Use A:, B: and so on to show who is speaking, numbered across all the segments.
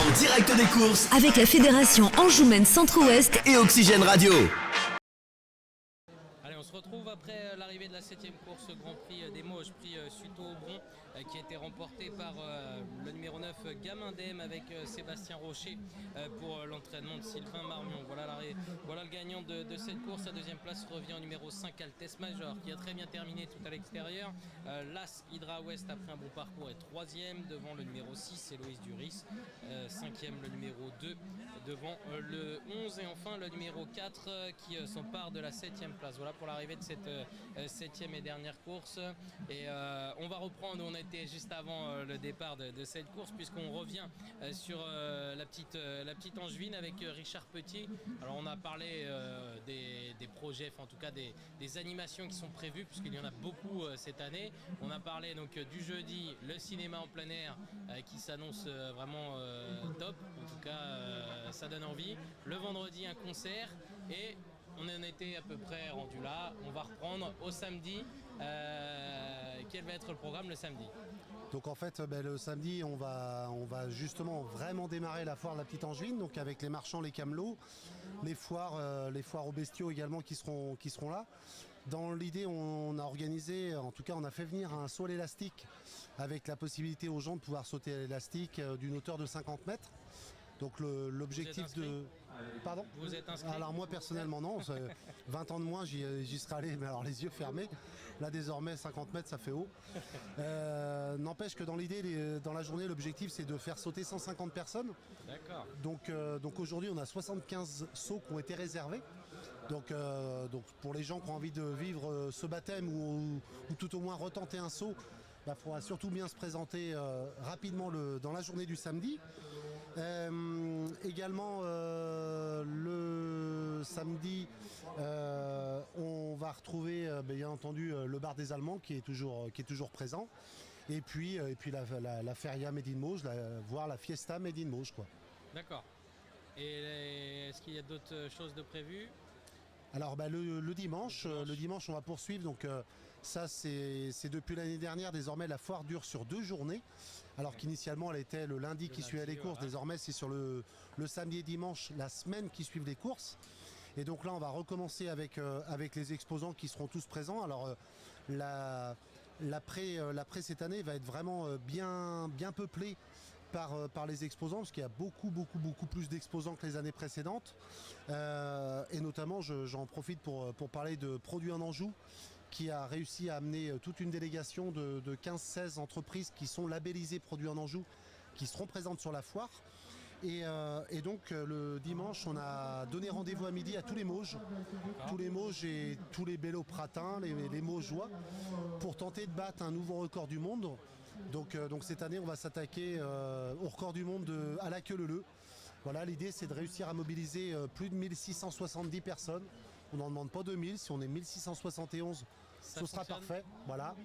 A: en direct des courses
B: avec la Fédération Anjoumaine Centre-Ouest
A: et Oxygène Radio.
C: Allez, on se retrouve après l'arrivée de la 7e course Grand Prix des Mauges, prix suite au Bron, qui a été remporté par le numéro 9 Gamindem avec Sébastien Rocher pour l'entraînement de Sylvain Marmion. Voilà le gagnant de cette course. La deuxième place revient au numéro 5 Altesse Major, qui a très bien terminé tout à l'extérieur. L'As Hydra West après un bon parcours est 3e devant le numéro 6 Héloïse Duris, 5e le numéro 2 devant le 11 et enfin le numéro 4 qui s'empare de la 7e place. Voilà pour l'arrivée de cette 7e et dernière course. Et on va reprendre, on était juste avant le départ de cette course, puisqu'on revient sur la petite Angevine avec Richard Petit. Alors on a parlé des projets, enfin en tout cas des animations qui sont prévues, puisqu'il y en a beaucoup cette année. On a parlé donc du jeudi, le cinéma en plein air qui s'annonce vraiment top. En tout cas, ça donne envie. Le vendredi, un concert et on en était à peu près rendu là. On va reprendre au samedi. Quel va être le programme le samedi?
D: Donc en fait, le samedi, on va justement vraiment démarrer la foire de la Petite Angevine, donc avec les marchands, les camelots, les foires aux bestiaux également qui seront là. Dans l'idée, on a organisé, en tout cas on a fait venir un saut à l'élastique avec la possibilité aux gens de pouvoir sauter à l'élastique d'une hauteur de 50 mètres. Donc l'objectif de... Pardon ?
C: Vous êtes inscrit ?
D: Alors moi personnellement non, 20 ans de moins j'y serais allé, mais alors les yeux fermés. Là désormais 50 mètres ça fait haut. N'empêche que dans l'idée, dans la journée, l'objectif c'est de faire sauter 150 personnes.
C: D'accord.
D: Donc aujourd'hui on a 75 sauts qui ont été réservés. Donc pour les gens qui ont envie de vivre ce baptême ou tout au moins retenter un saut, il faudra surtout bien se présenter rapidement dans la journée du samedi. Également le samedi on va retrouver bien entendu le bar des Allemands qui est toujours présent et puis la feria Made in Mauges, voire la fiesta Made in Mauges quoi.
C: D'accord. Et est-ce qu'il y a d'autres choses de prévues?
D: Alors le dimanche on va poursuivre, donc ça c'est depuis l'année dernière. Désormais la foire dure sur 2 journées, alors qu'initialement elle était le lundi qui suivait les courses. Voilà. Désormais c'est sur le samedi et dimanche, la semaine qui suivent les courses. Et donc là on va recommencer avec les exposants qui seront tous présents. Alors l'après cette année va être vraiment bien peuplée par les exposants, parce qu'il y a beaucoup plus d'exposants que les années précédentes, et notamment j'en profite pour parler de Produits en Anjou, qui a réussi à amener toute une délégation de 15-16 entreprises qui sont labellisées Produits en Anjou, qui seront présentes sur la foire. Et donc le dimanche on a donné rendez-vous à midi à tous les Mauges et tous les Bélopratins, les Maugeois, pour tenter de battre un nouveau record du monde. Donc cette année on va s'attaquer au record du monde à la queue leu. Voilà, l'idée c'est de réussir à mobiliser plus de 1670 personnes. On n'en demande pas 2000, si on est 1671 ce sera parfait. Voilà.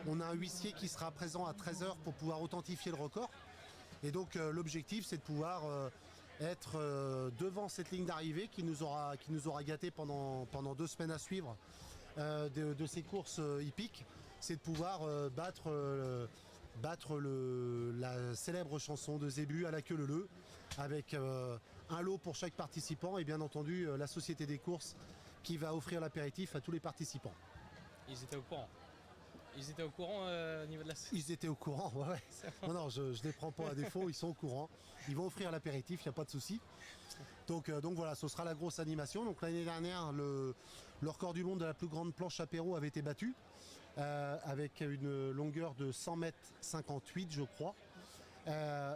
D: On a un huissier qui sera présent à 13h pour pouvoir authentifier le record. Et donc l'objectif c'est de pouvoir être devant cette ligne d'arrivée qui nous aura gâtés pendant 2 semaines à suivre de ces courses hippiques. C'est de pouvoir battre la célèbre chanson de Zébu à la queue leu, avec un lot pour chaque participant et bien entendu la société des courses qui va offrir l'apéritif à tous les participants.
C: Ils étaient au courant. Au niveau de la...
D: Ils étaient au courant, ouais. Non, je ne les prends pas à défaut, ils sont au courant. Ils vont offrir l'apéritif, il n'y a pas de souci. Donc voilà, ce sera la grosse animation. Donc l'année dernière, le record du monde de la plus grande planche apéro avait été battu, avec une longueur de 100 mètres 58, je crois.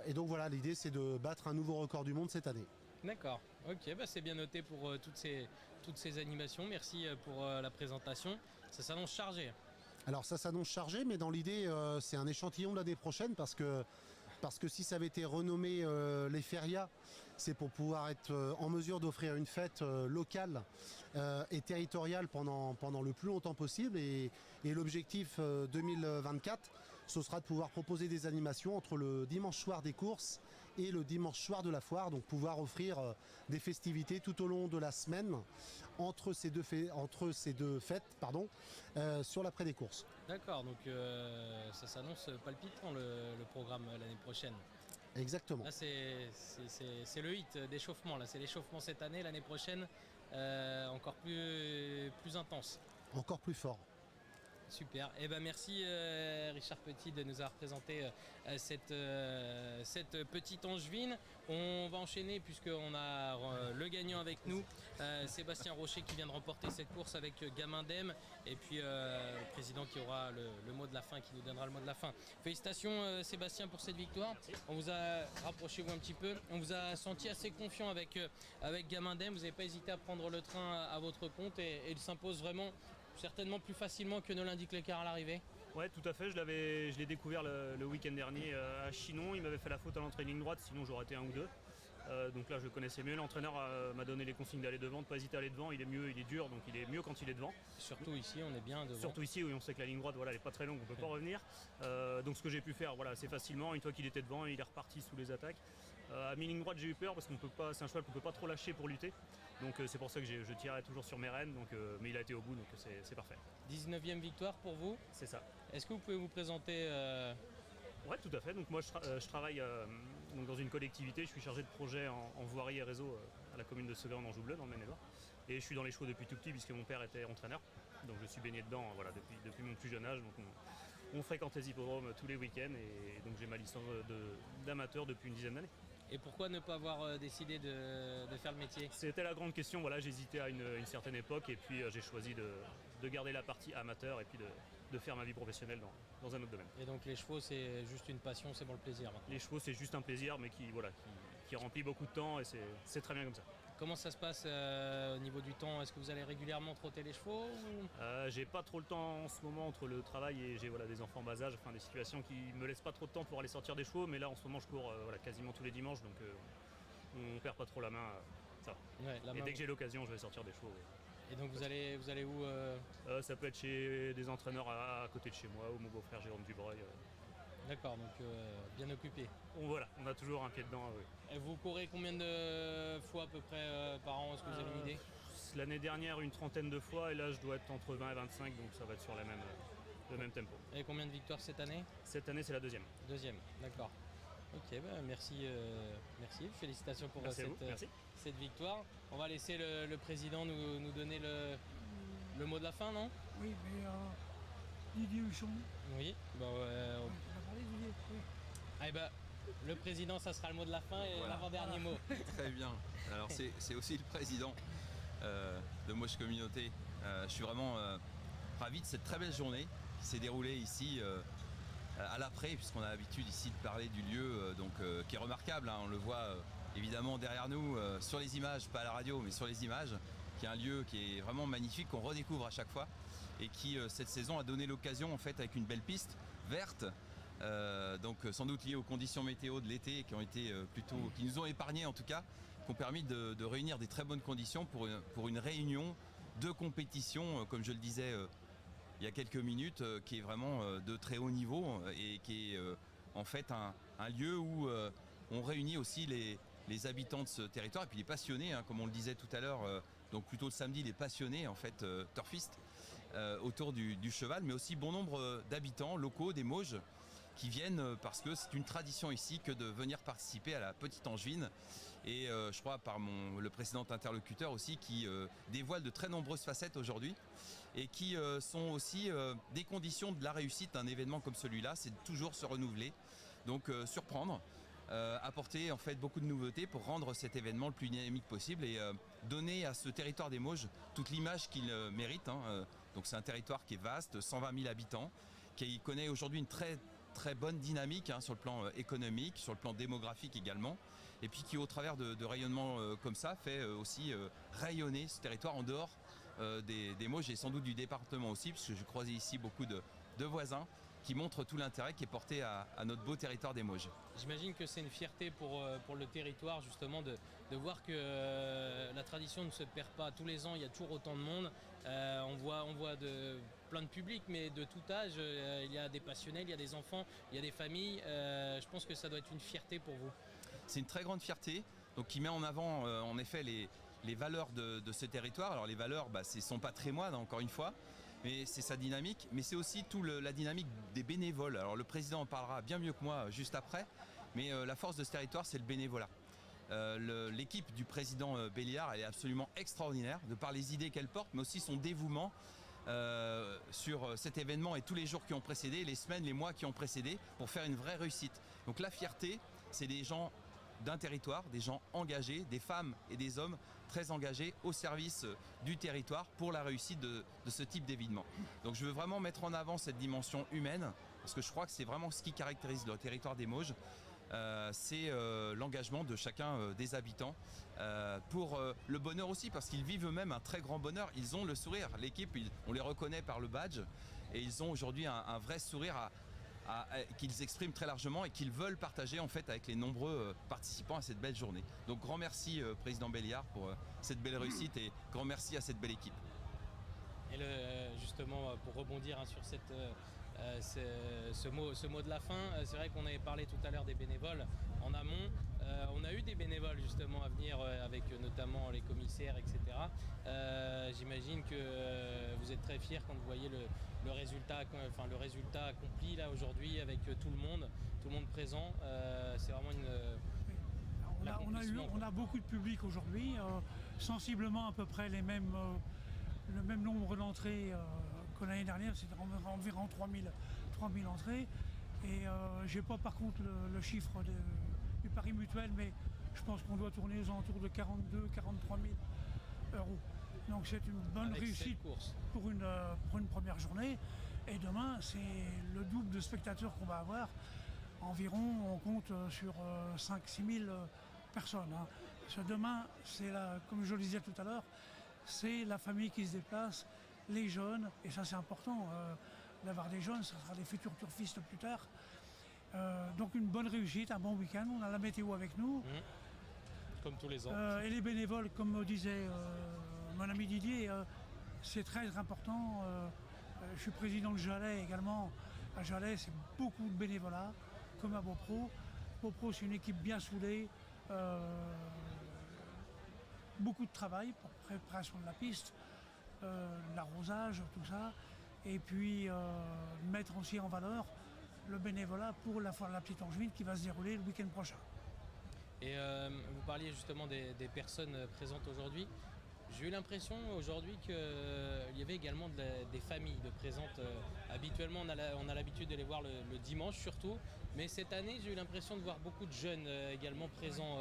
D: Et donc voilà, l'idée c'est de battre un nouveau record du monde cette année.
C: D'accord, ok, c'est bien noté pour toutes ces animations. Merci pour la présentation. Ça s'annonce chargé.
D: Alors ça s'annonce chargé, mais dans l'idée c'est un échantillon de l'année prochaine, parce que si ça avait été renommé les férias, c'est pour pouvoir être en mesure d'offrir une fête locale et territoriale pendant le plus longtemps possible. Et l'objectif 2024, ce sera de pouvoir proposer des animations entre le dimanche soir des courses et le dimanche soir de la foire, donc pouvoir offrir des festivités tout au long de la semaine entre ces deux fêtes, sur l'après des courses.
C: D'accord, donc ça s'annonce palpitant le programme l'année prochaine.
D: Exactement.
C: Là, c'est le hit d'échauffement. Là, c'est l'échauffement cette année, l'année prochaine, encore plus intense.
D: Encore plus fort.
C: Super. Et ben merci Richard Petit de nous avoir présenté cette petite angevine. On va enchaîner puisqu'on a le gagnant avec nous, Sébastien Rocher qui vient de remporter cette course avec Gamindem et puis le président qui aura le mot de la fin, qui nous donnera le mot de la fin. Félicitations Sébastien pour cette victoire. On vous a, rapprochez-vous un petit peu, on vous a senti assez confiant avec Gamindem. Vous n'avez pas hésité à prendre le train à votre compte et il s'impose vraiment certainement plus facilement que ne l'indique l'écart à l'arrivée.
E: Ouais, tout à fait. Je l'ai découvert le week-end dernier à Chinon. Il m'avait fait la faute à l'entrée ligne droite, sinon j'aurais été 1 ou 2. Donc là, je le connaissais mieux. L'entraîneur m'a donné les consignes d'aller devant, de ne pas hésiter à aller devant. Il est mieux, il est dur, donc il est mieux quand il est devant.
C: Surtout ici, on est bien devant.
E: Surtout ici, oui, on sait que la ligne droite, voilà, elle n'est pas très longue, on ne peut pas revenir. Donc ce que j'ai pu faire, voilà, assez facilement, une fois qu'il était devant, il est reparti sous les attaques. À mi-ligne droite, j'ai eu peur parce c'est un cheval qu'on ne peut pas trop lâcher pour lutter. Donc c'est pour ça que je tirais toujours sur mes rênes, mais il a été au bout, donc c'est parfait.
C: 19e victoire pour vous.
E: C'est ça.
C: Est-ce que vous pouvez vous présenter
E: Ouais, tout à fait. Donc moi, je travaille donc dans une collectivité. Je suis chargé de projet en voirie et réseau à la commune de Severn en Anjou-Bleu, dans le Maine-et-Loire. Et je suis dans les chevaux depuis tout petit puisque mon père était entraîneur. Donc je suis baigné dedans voilà, depuis mon plus jeune âge. Donc on fréquente les hippodromes tous les week-ends et donc j'ai ma licence d'amateur depuis une dizaine d'années.
C: Et pourquoi ne pas avoir décidé de faire le métier?
E: C'était la grande question. Voilà, j'hésitais à une certaine époque et puis j'ai choisi de garder la partie amateur et puis de faire ma vie professionnelle dans un autre domaine.
C: Et donc les chevaux, c'est juste une passion, c'est pour le plaisir maintenant.
E: Les chevaux, c'est juste un plaisir, mais qui remplit beaucoup de temps et c'est très bien comme ça.
C: Comment ça se passe au niveau du temps? Est-ce que vous allez régulièrement trotter les chevaux
E: J'ai pas trop le temps en ce moment entre le travail et j'ai des enfants bas âge, des situations qui me laissent pas trop de temps pour aller sortir des chevaux, mais là en ce moment je cours quasiment tous les dimanches, donc on perd pas trop la main. Ça va.
C: Ouais,
E: et dès que j'ai l'occasion, je vais sortir des chevaux. Ouais.
C: Et donc vous allez où
E: Ça peut être chez des entraîneurs à côté de chez moi, ou mon beau-frère Jérôme Dubreuil.
C: D'accord, donc bien occupé.
E: On a toujours un pied dedans. Oui.
C: Et vous courez combien de fois à peu près par an? Est-ce que vous avez une idée?
E: L'année dernière, une trentaine de fois, et là je dois être entre 20 et 25, donc ça va être sur le même tempo.
C: Et combien de victoires cette année?
E: Cette année, c'est la deuxième.
C: Deuxième, d'accord. Ok, merci, félicitations pour cette victoire. On va laisser le président nous donner le mot de la fin, non?
F: Oui, mais Didier Huchon.
C: Oui,
F: On a parlé de Didier, oui.
C: Ah, le président, ça sera le mot de la fin et
G: Voilà.
C: l'avant-dernier mot.
G: Très bien. Alors c'est aussi le président de Moche Communauté. Je suis vraiment ravi de cette très belle journée qui s'est déroulée ici à l'après, puisqu'on a l'habitude ici de parler du lieu qui est remarquable. On le voit évidemment derrière nous sur les images, pas à la radio, mais sur les images, qui est un lieu qui est vraiment magnifique, qu'on redécouvre à chaque fois et qui cette saison a donné l'occasion en fait avec une belle piste verte. Donc sans doute lié aux conditions météo de l'été qui nous ont épargné en tout cas, qui ont permis de réunir des très bonnes conditions pour une réunion de compétition, comme je le disais il y a quelques minutes, qui est vraiment de très haut niveau et qui est en fait un lieu où on réunit aussi les habitants de ce territoire et puis les passionnés, comme on le disait tout à l'heure, donc plutôt le samedi, les passionnés en fait turfistes autour du cheval, mais aussi bon nombre d'habitants locaux des Mauges qui viennent parce que c'est une tradition ici que de venir participer à la Petite Angevine et je crois par le précédent interlocuteur aussi qui dévoile de très nombreuses facettes aujourd'hui et qui sont aussi des conditions de la réussite d'un événement comme celui-là, c'est de toujours se renouveler, donc surprendre, apporter en fait beaucoup de nouveautés pour rendre cet événement le plus dynamique possible et donner à ce territoire des Mauges toute l'image qu'il mérite. Donc c'est un territoire qui est vaste, 120 000 habitants, qui connaît aujourd'hui une très bonne dynamique sur le plan économique, sur le plan démographique également, et puis qui au travers de rayonnements comme ça fait aussi rayonner ce territoire en dehors des Mauges et sans doute du département aussi, puisque je croise ici beaucoup de voisins qui montrent tout l'intérêt qui est porté à notre beau territoire des Mauges.
C: J'imagine que c'est une fierté pour le territoire justement de voir que la tradition ne se perd pas. Tous les ans, il y a toujours autant de monde. On voit plein de publics, mais de tout âge. Il y a des passionnés, il y a des enfants, il y a des familles. Je pense que ça doit être une fierté pour vous.
G: C'est une très grande fierté, donc qui met en avant en effet les valeurs de ce territoire. Alors les valeurs, c'est son patrimoine encore une fois, mais c'est sa dynamique, mais c'est aussi la dynamique des bénévoles. Alors le président en parlera bien mieux que moi juste après, Mais la force de ce territoire, c'est le bénévolat. L'équipe du président Béliard, elle est absolument extraordinaire, de par les idées qu'elle porte, mais aussi son dévouement sur cet événement et tous les jours qui ont précédé, les semaines, les mois qui ont précédé, pour faire une vraie réussite. Donc la fierté, c'est des gens d'un territoire, des gens engagés, des femmes et des hommes très engagés au service du territoire pour la réussite de ce type d'événement. Donc je veux vraiment mettre en avant cette dimension humaine, parce que je crois que c'est vraiment ce qui caractérise le territoire des Mauges. C'est l'engagement de chacun des habitants pour le bonheur aussi, parce qu'ils vivent eux-mêmes un très grand bonheur. Ils ont le sourire, l'équipe, on les reconnaît par le badge, et ils ont aujourd'hui un vrai sourire qu'ils expriment très largement et qu'ils veulent partager en fait avec les nombreux participants à cette belle journée. Donc grand merci président Béliard pour cette belle réussite, et grand merci à cette belle équipe.
C: Et justement, pour rebondir sur ce mot de la fin, c'est vrai qu'on avait parlé tout à l'heure des bénévoles en amont. On a eu des bénévoles justement à venir avec notamment les commissaires, etc. J'imagine que vous êtes très fiers quand vous voyez le résultat accompli là aujourd'hui avec tout le monde présent. C'est vraiment
F: On a beaucoup de public aujourd'hui, sensiblement à peu près le même nombre d'entrées que l'année dernière, c'était environ 3000 entrées. Et je n'ai pas par contre le chiffre du pari mutuel, mais je pense qu'on doit tourner aux alentours de 42 43 000 euros. Donc c'est une bonne réussite pour une première journée. Et demain, c'est le double de spectateurs qu'on va avoir. Environ, on compte sur 5-6 000 personnes. Parce que demain, comme je le disais tout à l'heure, c'est la famille qui se déplace, les jeunes, et ça c'est important d'avoir des jeunes, ça sera des futurs turfistes plus tard. Donc une bonne réussite, un bon week-end, on a la météo avec nous.
C: Comme tous les ans.
F: Et les bénévoles, comme disait mon ami Didier, c'est très important. Je suis président de Jalais également. À Jalais, c'est beaucoup de bénévolat, comme à Beaupro. Beaupro, c'est une équipe bien soudée. Beaucoup de travail pour préparation de la piste, l'arrosage, tout ça. Et puis mettre aussi en valeur le bénévolat pour la foire de la Petite Angevine qui va se dérouler le week-end prochain.
C: Et vous parliez justement des personnes présentes aujourd'hui. J'ai eu l'impression aujourd'hui qu'il y avait également des familles de présentes. Habituellement, on a l'habitude de les voir le dimanche surtout. Mais cette année, j'ai eu l'impression de voir beaucoup de jeunes également présents.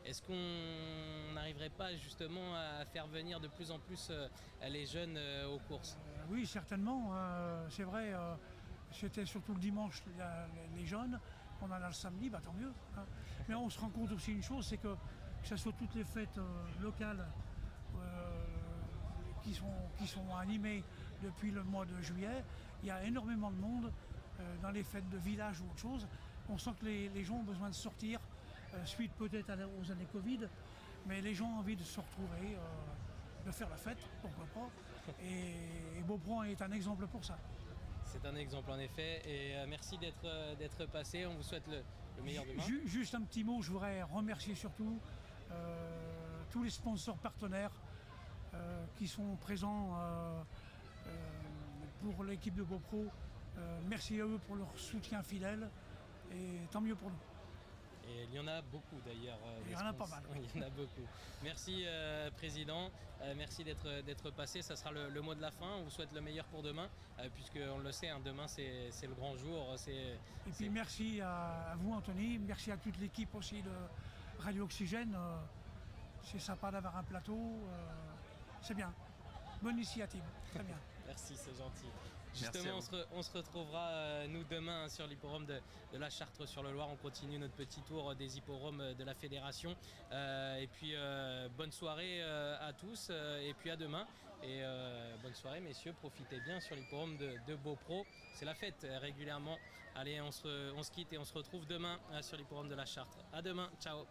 C: Est-ce qu'on n'arriverait pas justement à faire venir de plus en plus les jeunes aux courses ?
F: Oui, certainement. C'est vrai, c'était surtout le dimanche les jeunes. On en a le samedi, tant mieux. Mais on se rend compte aussi une chose, c'est que ce soit toutes les fêtes locales qui sont animées depuis le mois de juillet, il y a énormément de monde dans les fêtes de village ou autre chose. On sent que les gens ont besoin de sortir, suite peut-être aux années Covid, mais les gens ont envie de se retrouver, de faire la fête, pourquoi pas. Et Beaupro est un exemple pour ça.
C: C'est un exemple en effet, et merci d'être passé. On vous souhaite le meilleur demain.
F: Juste un petit mot, je voudrais remercier surtout tous les sponsors partenaires qui sont présents pour l'équipe de Beaupro. Merci à eux pour leur soutien fidèle, et tant mieux pour nous.
C: Et il y en a beaucoup d'ailleurs.
F: Il y en a pas mal.
C: Oui, il y en a beaucoup. Merci président, merci d'être passé. Ça sera le mot de la fin. On vous souhaite le meilleur pour demain, puisqu'on le sait, demain c'est le grand jour.
F: Et puis merci à vous Anthony, merci à toute l'équipe aussi de Radio Oxygène. C'est sympa d'avoir un plateau, c'est bien. Bonne initiative, très bien.
C: Merci, c'est gentil. Justement, on se retrouvera nous demain sur l'hipporome de la Chartre-sur-le-Loir. On continue notre petit tour des hipporomes de la fédération. Et puis bonne soirée à tous et puis à demain. Et bonne soirée messieurs, profitez bien sur l'hipporome de Beaupro. C'est la fête régulièrement. Allez, on se quitte et on se retrouve demain sur l'hipporome de la Chartre. À demain, ciao.